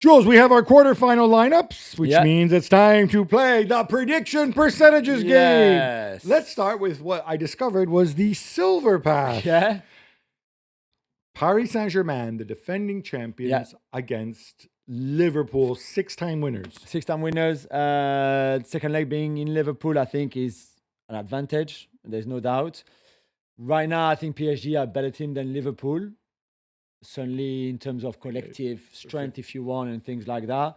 Jules, we have our quarterfinal lineups, which Yeah. means it's time to play the prediction percentages Yes. game. Let's start with what I discovered was the silver path. Yeah. Paris Saint-Germain, the defending champions, against Liverpool, 6-time winners. 6-time winners. Second leg being in Liverpool, I think, is an advantage. There's no doubt. Right now, I think PSG are a better team than Liverpool. Certainly in terms of collective strength, if you want, and things like that.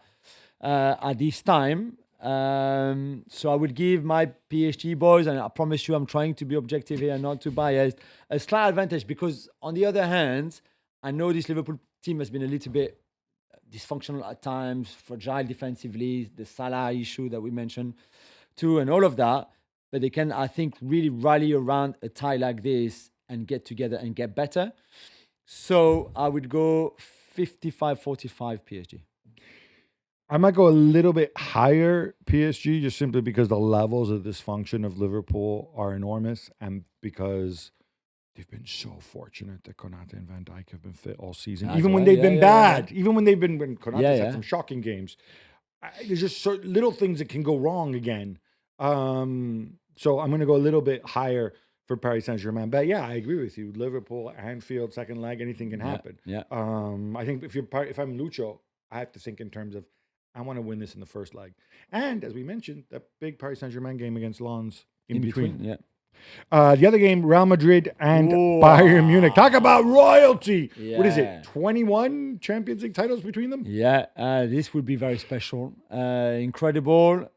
At this time, so I would give my PSG boys, and I promise you I'm trying to be objective here, not too biased, a slight advantage because, on the other hand, I know this Liverpool team has been a little bit dysfunctional at times, fragile defensively, the Salah issue that we mentioned too, and all of that. But they can, I think, really rally around a tie like this and get together and get better. So I would go 55-45 PSG. I might go a little bit higher PSG just simply because the levels of dysfunction of Liverpool are enormous and because they've been so fortunate that Konate and Van Dijk have been fit all season. That's Even when right. they've Yeah, been yeah, bad. Even when Konate's had yeah. some shocking games. There's just certain little things that can go wrong again. So I'm going to go a little bit higher for Paris Saint-Germain. But yeah, I agree with you. Liverpool, Anfield, second leg, anything can happen. Yeah. I think if I'm Lucho, I have to think in terms of I want to win this in the first leg. And as we mentioned, that big Paris Saint-Germain game against Lens in between. Yeah. The other game, Real Madrid and Bayern Munich. Talk about royalty. Yeah. What is it? 21 Champions League titles between them? Yeah, this would be very special. Incredible.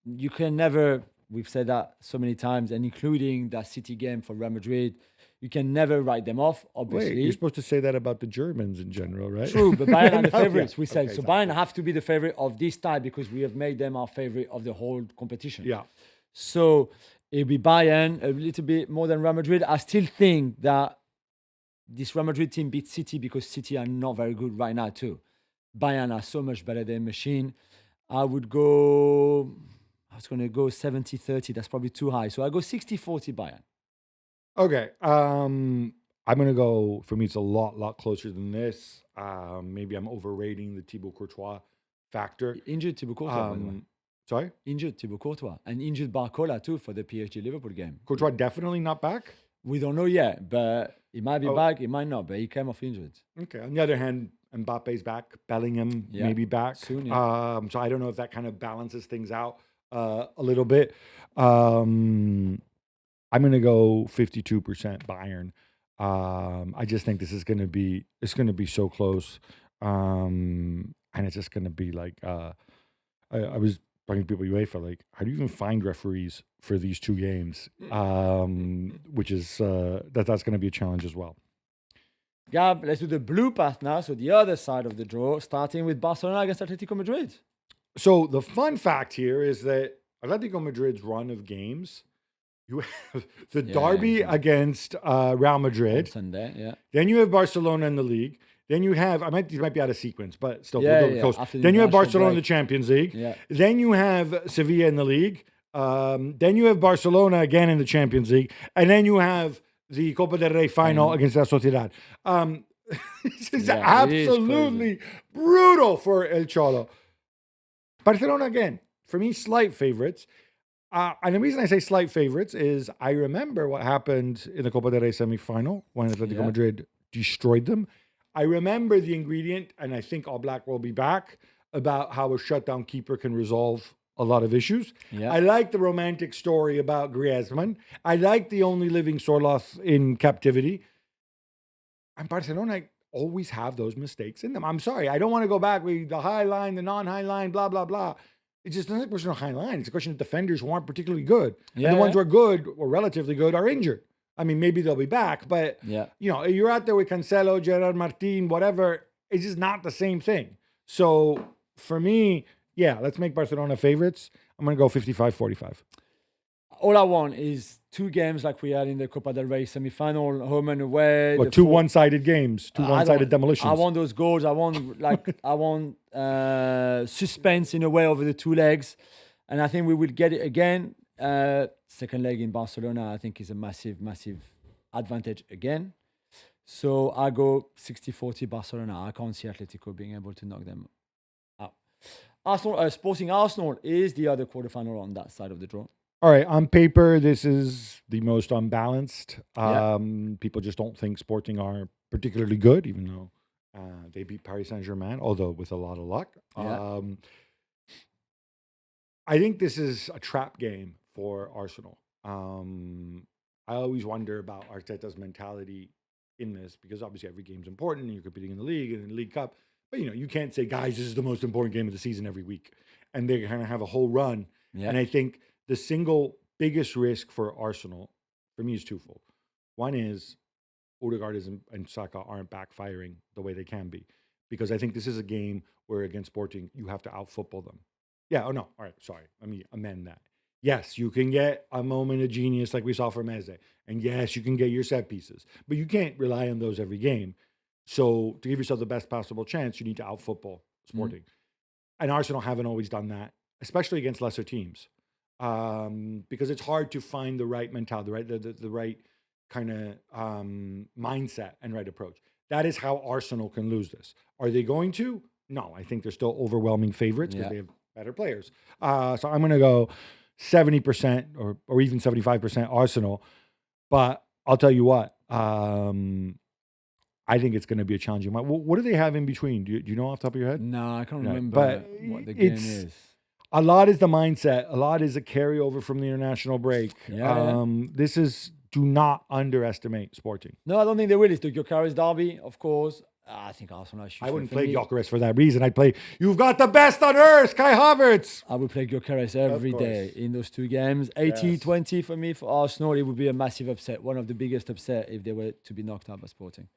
You can never, we've said that so many times, and including that City game for Real Madrid, you can never write them off, obviously. Wait, you're supposed to say that about the Germans in general, right? True, but Bayern are the favorites, we said. Okay, so exactly. Bayern have to be the favorite of this tie because we have made them our favorite of the whole competition. Yeah. So it'll be Bayern, a little bit more than Real Madrid. I still think that this Real Madrid team beats City because City are not very good right now too. Bayern are so much better than Machine. I was going to go 70-30. That's probably too high. So I go 60-40 Bayern. Okay. I'm going to go, for me, it's a lot closer than this. Maybe I'm overrating the Thibaut Courtois factor. Injured Thibaut Courtois, by the way. Sorry? Injured Thibaut Courtois. And injured Barcola too for the PSG Liverpool game. Courtois definitely not back? We don't know yet, but he might be back, he might not, but he came off injured. Okay. On the other hand, Mbappe's back. Bellingham maybe back. Soon, yeah. So I don't know if that kind of balances things out a little bit. I'm going to go 52% Bayern. I just think this is going to be, it's going to be so close. And it's just going to be like, I was talking to people at UEFA, like, how do you even find referees for these two games? Which is, that's going to be a challenge as well. Gab, let's do the blue path now. So the other side of the draw, starting with Barcelona against Atletico Madrid. So the fun fact here is that Atletico Madrid's run of games, you have the derby against Real Madrid. On Sunday, yeah. Then you have Barcelona in the league. Then you have, these might be out of sequence, but still, close. After Then you have international Barcelona in the break. Champions League. Yeah. Then you have Sevilla in the league. Then you have Barcelona again in the Champions League. And then you have the Copa del Rey final against La Sociedad. This is absolutely brutal for El Cholo. Barcelona, again, for me, slight favorites. And the reason I say slight favorites is I remember what happened in the Copa del Rey semifinal when Atletico Madrid destroyed them. I remember the ingredient, and I think All Black will be back, about how a shutdown keeper can resolve a lot of issues. Yeah. I like the romantic story about Griezmann. I like the only living Sorloth in captivity. And Barcelona always have those mistakes in them. I'm sorry. I don't want to go back with the high line, the non-high line, blah, blah, blah. It's just not a question of high line. It's a question of defenders who aren't particularly good. And the ones who are good or relatively good are injured. I mean, maybe they'll be back, but you know, you're out there with Cancelo, Gerard Martin, whatever. It's just not the same thing. So for me, let's make Barcelona favorites. I'm going to go 55-45. All I want is two games like we had in the Copa del Rey semi-final, home and away. What, two one-sided games, two one-sided demolitions. I want those goals. I want suspense in a way over the two legs, and I think we will get it again. Second leg in Barcelona, I think, is a massive advantage again. So I go 60-40 Barcelona. I can't see Atletico being able to knock them Arsenal, Sporting Arsenal is the other quarterfinal on that side of the draw. All right, on paper, this is the most unbalanced. Yeah. People just don't think Sporting are particularly good, even though they beat Paris Saint-Germain, although with a lot of luck. Yeah. I think this is a trap game for Arsenal. I always wonder about Arteta's mentality in this because obviously every game's important and you're competing in the league and in the League Cup. But you can't say, guys, this is the most important game of the season every week. And they're going to have a whole run. Yeah. And I think the single biggest risk for Arsenal, for me, is twofold. One is Odegaard and Saka aren't backfiring the way they can be. Because I think this is a game where against Sporting, you have to out-football them. Yeah, oh no, all right, sorry. Let me amend that. Yes, you can get a moment of genius like we saw from Eze. And yes, you can get your set pieces. But you can't rely on those every game. So to give yourself the best possible chance, you need to out-football Sporting. And Arsenal haven't always done that, especially against lesser teams. Because it's hard to find the right mentality, the right kind of mindset and right approach. That is how Arsenal can lose this. Are they going to? No, I think they're still overwhelming favorites because they have better players. So I'm going to go 70% or even 75% Arsenal. But I'll tell you what, I think it's going to be a challenging one. What do they have in between? Do you know off the top of your head? No, I can't remember what the game is. A lot is the mindset. A lot is a carryover from the international break. This is, do not underestimate Sporting. No, I don't think they will. It's the Gyökeres derby, of course. I think Arsenal. I wouldn't play Gyökeres for that reason. I'd play, you've got the best on earth, Kai Havertz. I would play Gyökeres every day in those two games. 80-20 for me, for Arsenal. It would be a massive upset. One of the biggest upset if they were to be knocked out by Sporting.